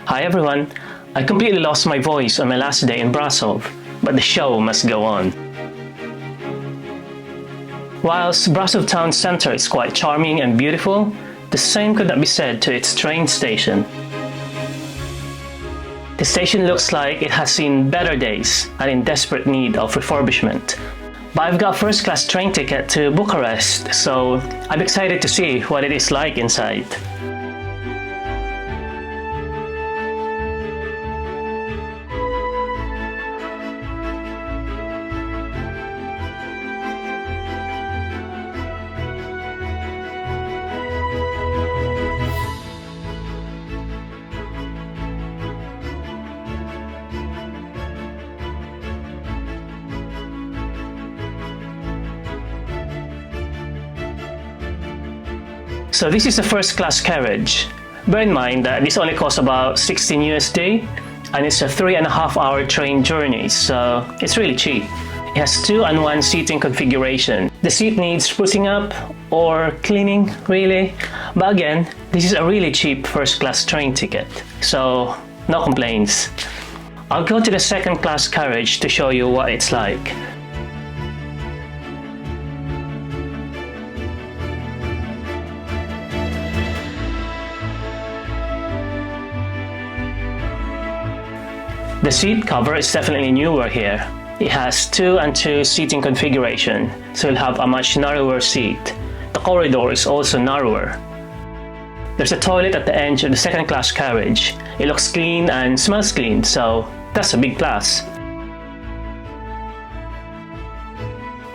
Hi everyone! I completely lost my voice on my last day in Brasov, but the show must go on. Whilst Brasov town centre is quite charming and beautiful, the same could not be said to its train station. The station looks like it has seen better days and in desperate need of refurbishment. But I've got first-class train ticket to Bucharest, so I'm excited to see what it is like inside. So this is a first-class carriage. Bear in mind that this only costs about 16 USD and it's a 3.5-hour train journey, so it's really cheap. It has 2 and 1 seating configuration. The seat needs sprucing up or cleaning, really. But again, this is a really cheap first-class train ticket, so no complaints. I'll go to the second-class carriage to show you what it's like. The seat cover is definitely newer here. It has 2 and 2 seating configuration, so you'll have a much narrower seat. The corridor is also narrower. There's a toilet at the edge of the second class carriage. It looks clean and smells clean, so that's a big plus.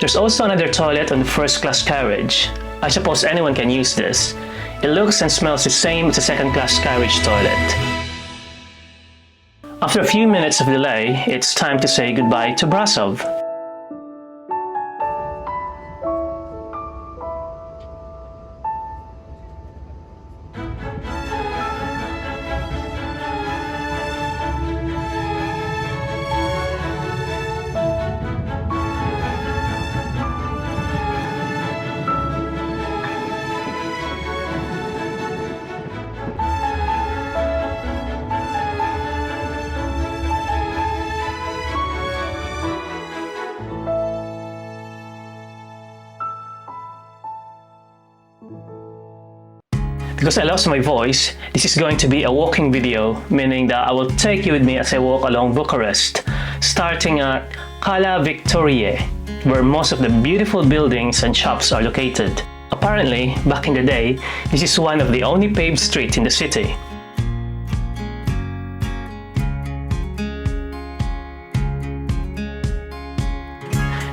There's also another toilet on the first class carriage. I suppose anyone can use this. It looks and smells the same as the second class carriage toilet. After a few minutes of delay, it's time to say goodbye to Brasov. Because I lost my voice, this is going to be a walking video, meaning that I will take you with me as I walk along Bucharest, starting at Calea Victoriei, where most of the beautiful buildings and shops are located. Apparently, back in the day, this is one of the only paved streets in the city.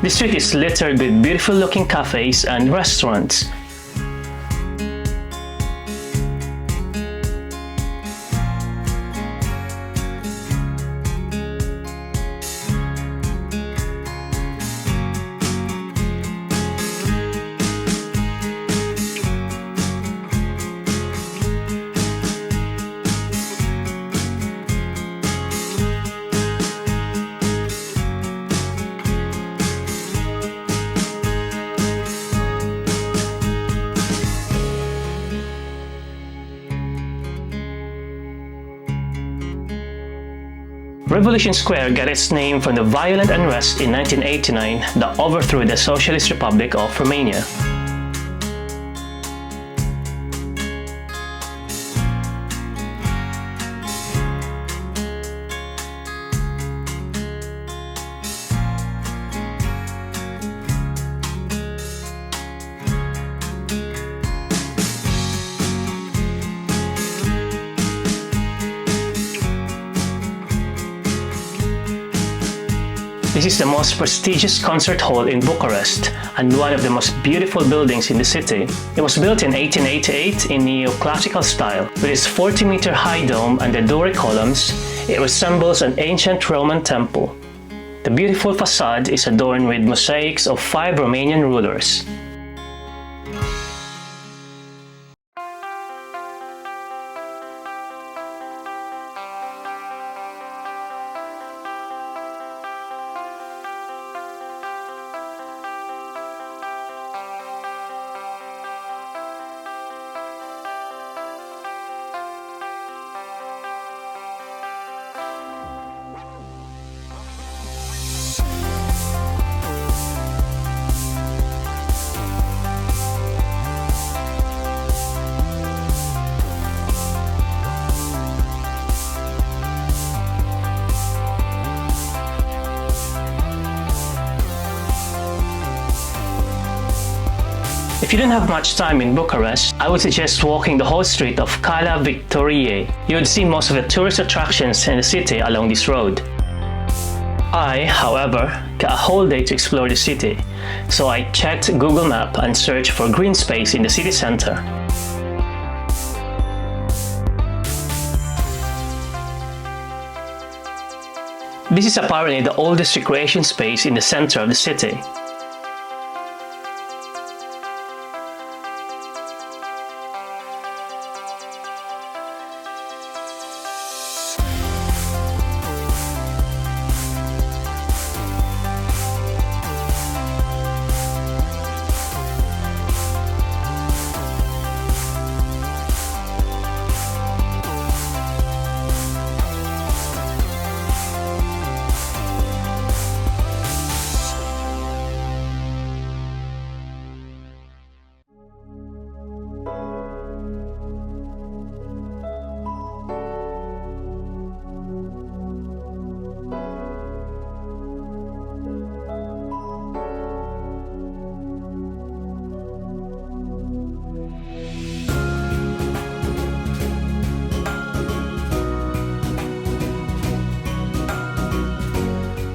The street is littered with beautiful looking cafes and restaurants. Revolution Square got its name from the violent unrest in 1989 that overthrew the Socialist Republic of Romania. This is the most prestigious concert hall in Bucharest and one of the most beautiful buildings in the city. It was built in 1888 in neoclassical style. With its 40-meter high dome and the Doric columns, it resembles an ancient Roman temple. The beautiful facade is adorned with mosaics of 5 Romanian rulers. you don't have much time in Bucharest, I would suggest walking the whole street of Calea Victoriei. You would see most of the tourist attractions in the city along this road. I, however, got a whole day to explore the city, so I checked Google Maps and searched for green space in the city center. This is apparently the oldest recreation space in the center of the city.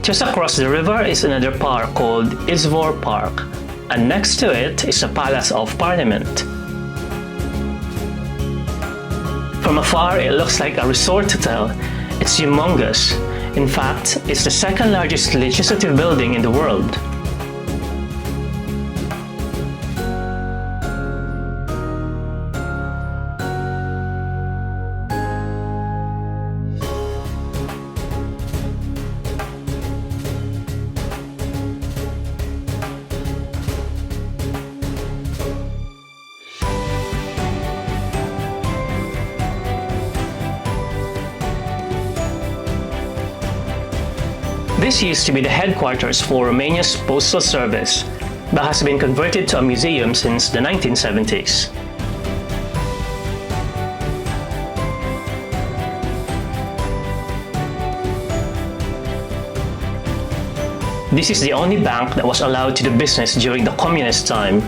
Just across the river is another park called Izvor Park, and next to it is the Palace of Parliament. From afar, it looks like a resort hotel. It's humongous. In fact, it's the second largest legislative building in the world. This used to be the headquarters for Romania's postal service, but has been converted to a museum since the 1970s. This is the only bank that was allowed to do business during the communist time.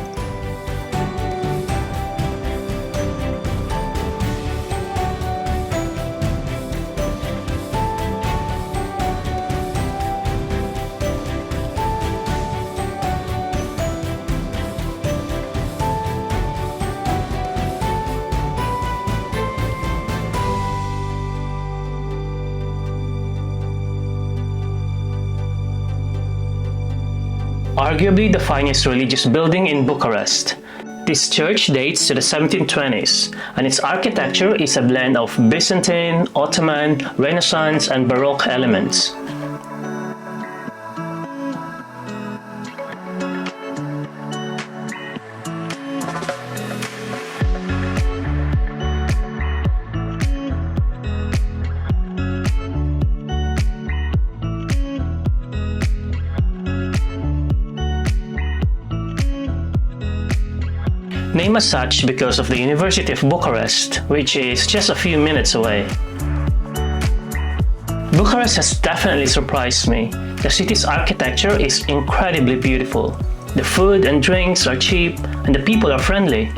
Arguably the finest religious building in Bucharest. This church dates to the 1720s, and its architecture is a blend of Byzantine, Ottoman, Renaissance, and Baroque elements. Named as such because of the University of Bucharest, which is just a few minutes away. Bucharest has definitely surprised me. The city's architecture is incredibly beautiful. The food and drinks are cheap, and the people are friendly.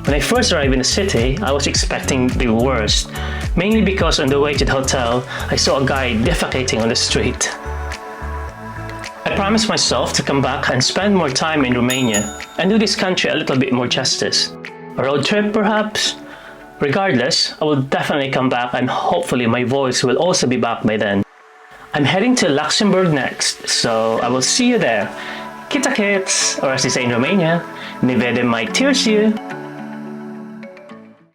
When I first arrived in the city, I was expecting the worst, mainly because on the way to the hotel, I saw a guy defecating on the street. I promised myself to come back and spend more time in Romania and do this country a little bit more justice. A road trip, perhaps? Regardless, I will definitely come back, and hopefully my voice will also be back by then. I'm heading to Luxembourg next, so I will see you there. Kita kits, or as they say in Romania, ne vedem mai târziu.